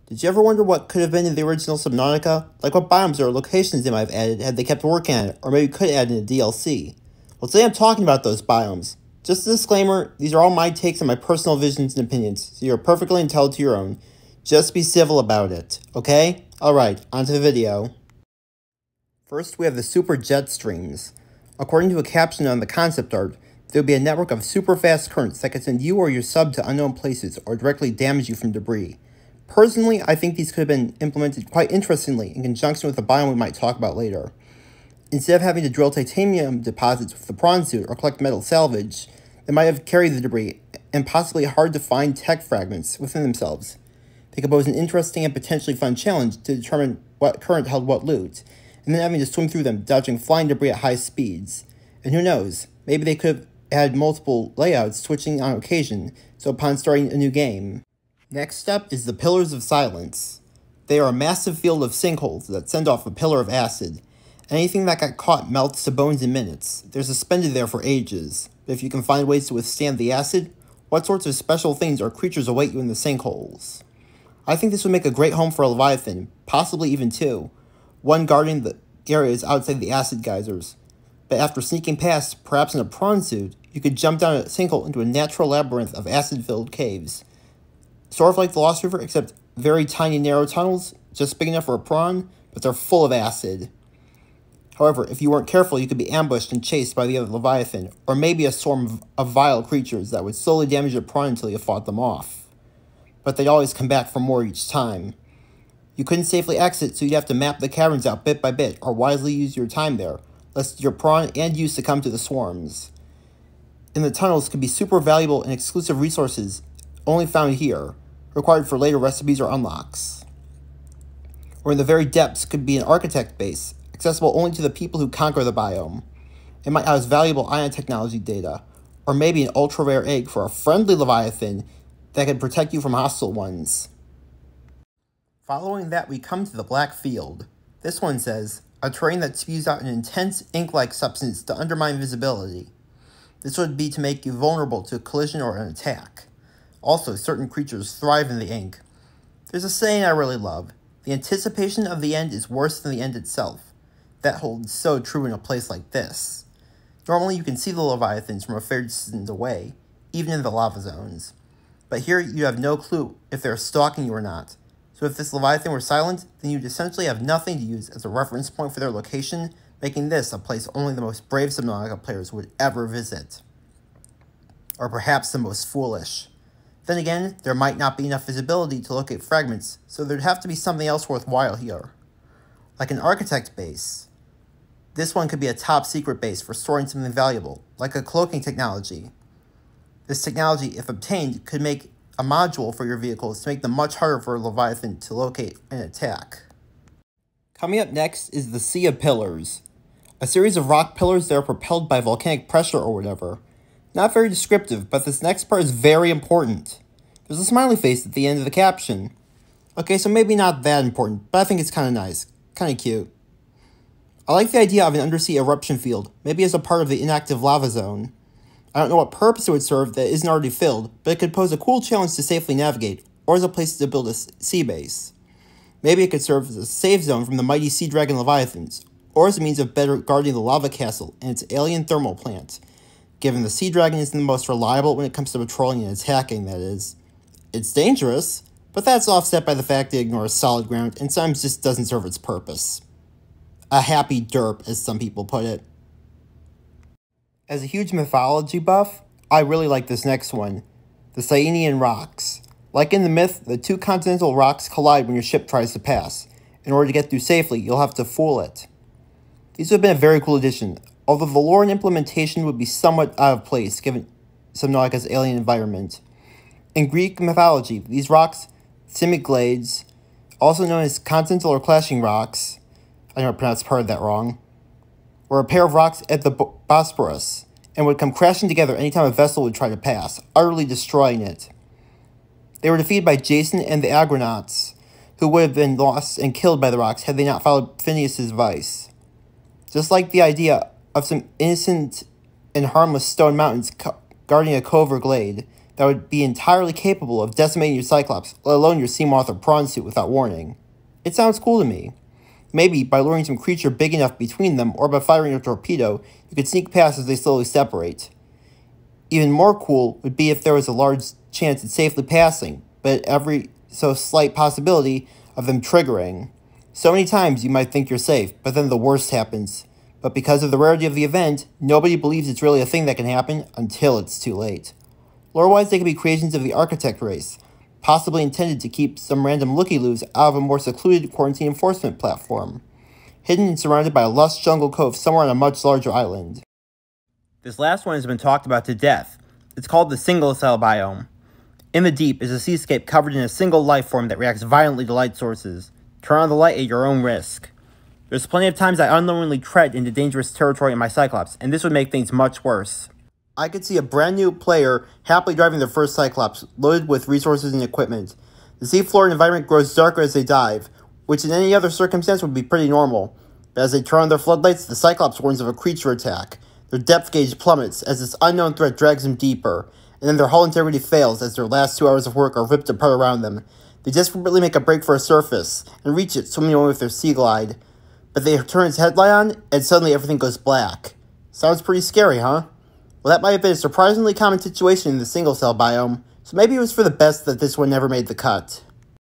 Did you ever wonder what could have been in the original Subnautica? Like what biomes or locations they might have added had they kept working on it, or maybe could add in a DLC? Well, today I'm talking about those biomes. Just a disclaimer, these are all my takes on my personal visions and opinions, so you're perfectly entitled to your own. Just be civil about it, okay? Alright, on to the video. First, we have the super jet streams. According to a caption on the concept art, there will be a network of super fast currents that can send you or your sub to unknown places or directly damage you from debris. Personally, I think these could have been implemented quite interestingly in conjunction with a biome we might talk about later. Instead of having to drill titanium deposits with the prawn suit or collect metal salvage, they might have carried the debris and possibly hard-to-find tech fragments within themselves. They could pose an interesting and potentially fun challenge to determine what current held what loot, and then having to swim through them, dodging flying debris at high speeds. And who knows, maybe they could have had multiple layouts switching on occasion, so upon starting a new game. Next up is the Pillars of Silence. They are a massive field of sinkholes that send off a pillar of acid. Anything that got caught melts to bones in minutes. They're suspended there for ages. But if you can find ways to withstand the acid, what sorts of special things or creatures await you in the sinkholes? I think this would make a great home for a Leviathan, possibly even two. One guarding the areas outside the acid geysers. But after sneaking past, perhaps in a prawn suit, you could jump down a sinkhole into a natural labyrinth of acid-filled caves. Sort of like the Lost River, except very tiny narrow tunnels, just big enough for a prawn, but they're full of acid. However, if you weren't careful, you could be ambushed and chased by the other Leviathan, or maybe a swarm of vile creatures that would slowly damage your prawn until you fought them off. But they'd always come back for more each time. You couldn't safely exit, so you'd have to map the caverns out bit by bit, or wisely use your time there, lest your prawn and you succumb to the swarms. And the tunnels could be super valuable and exclusive resources only found here, required for later recipes or unlocks. Or in the very depths could be an architect base, accessible only to the people who conquer the biome. It might house valuable ion technology data, or maybe an ultra-rare egg for a friendly Leviathan that can protect you from hostile ones. Following that, we come to the Black Field. This one says, a terrain that spews out an intense ink-like substance to undermine visibility. This would be to make you vulnerable to a collision or an attack. Also, certain creatures thrive in the ink. There's a saying I really love. The anticipation of the end is worse than the end itself. That holds so true in a place like this. Normally you can see the Leviathans from a fair distance away, even in the lava zones. But here you have no clue if they're stalking you or not. So if this Leviathan were silent, then you'd essentially have nothing to use as a reference point for their location, making this a place only the most brave Subnautica players would ever visit. Or perhaps the most foolish. Then again, there might not be enough visibility to locate fragments, so there'd have to be something else worthwhile here. Like an architect base. This one could be a top secret base for storing something valuable, like a cloaking technology. This technology, if obtained, could make a module for your vehicles to make them much harder for a Leviathan to locate and attack. Coming up next is the Sea of Pillars. A series of rock pillars that are propelled by volcanic pressure or whatever. Not very descriptive, but this next part is very important. There's a smiley face at the end of the caption. Okay, so maybe not that important, but I think it's kind of nice. Kind of cute. I like the idea of an undersea eruption field, maybe as a part of the inactive lava zone. I don't know what purpose it would serve that isn't already filled, but it could pose a cool challenge to safely navigate, or as a place to build a sea base. Maybe it could serve as a safe zone from the mighty sea dragon Leviathans, or as a means of better guarding the lava castle and its alien thermal plant. Given the sea dragon isn't the most reliable when it comes to patrolling and attacking, that is. It's dangerous, but that's offset by the fact it ignores solid ground and sometimes just doesn't serve its purpose. A happy derp, as some people put it. As a huge mythology buff, I really like this next one, the Cyanean Rocks. Like in the myth, the two continental rocks collide when your ship tries to pass. In order to get through safely, you'll have to fool it. These would have been a very cool addition, although the lore and implementation would be somewhat out of place given Subnautica's alien environment. In Greek mythology, these rocks, Simiglades, also known as continental or clashing rocks, I know I pronounced part of that wrong, were a pair of rocks at the Bosporus, and would come crashing together anytime a vessel would try to pass, utterly destroying it. They were defeated by Jason and the Agronauts, who would have been lost and killed by the rocks had they not followed Phineas's advice. Just like the idea of some innocent and harmless stone mountains guarding a cove or glade, that would be entirely capable of decimating your Cyclops, let alone your sea moth or prawn suit without warning. It sounds cool to me. Maybe by luring some creature big enough between them, or by firing a torpedo, you could sneak past as they slowly separate. Even more cool would be if there was a large chance at safely passing, but every so slight possibility of them triggering. So many times you might think you're safe, but then the worst happens. But because of the rarity of the event, nobody believes it's really a thing that can happen until it's too late. Lore-wise, they could be creations of the Architect race, possibly intended to keep some random looky-loos out of a more secluded quarantine enforcement platform, hidden and surrounded by a lush jungle cove somewhere on a much larger island. This last one has been talked about to death. It's called the single-cell biome. In the deep is a seascape covered in a single life form that reacts violently to light sources. Turn on the light at your own risk. There's plenty of times I unknowingly tread into dangerous territory in my Cyclops, and this would make things much worse. I could see a brand new player happily driving their first Cyclops, loaded with resources and equipment. The seafloor and environment grows darker as they dive, which in any other circumstance would be pretty normal. But as they turn on their floodlights, the Cyclops warns of a creature attack. Their depth gauge plummets as this unknown threat drags them deeper, and then their hull integrity fails as their last 2 hours of work are ripped apart around them. They desperately make a break for a surface, and reach it swimming away with their sea glide. But they turn its headlight on, and suddenly everything goes black. Sounds pretty scary, huh? Well, that might have been a surprisingly common situation in the single-cell biome, so maybe it was for the best that this one never made the cut.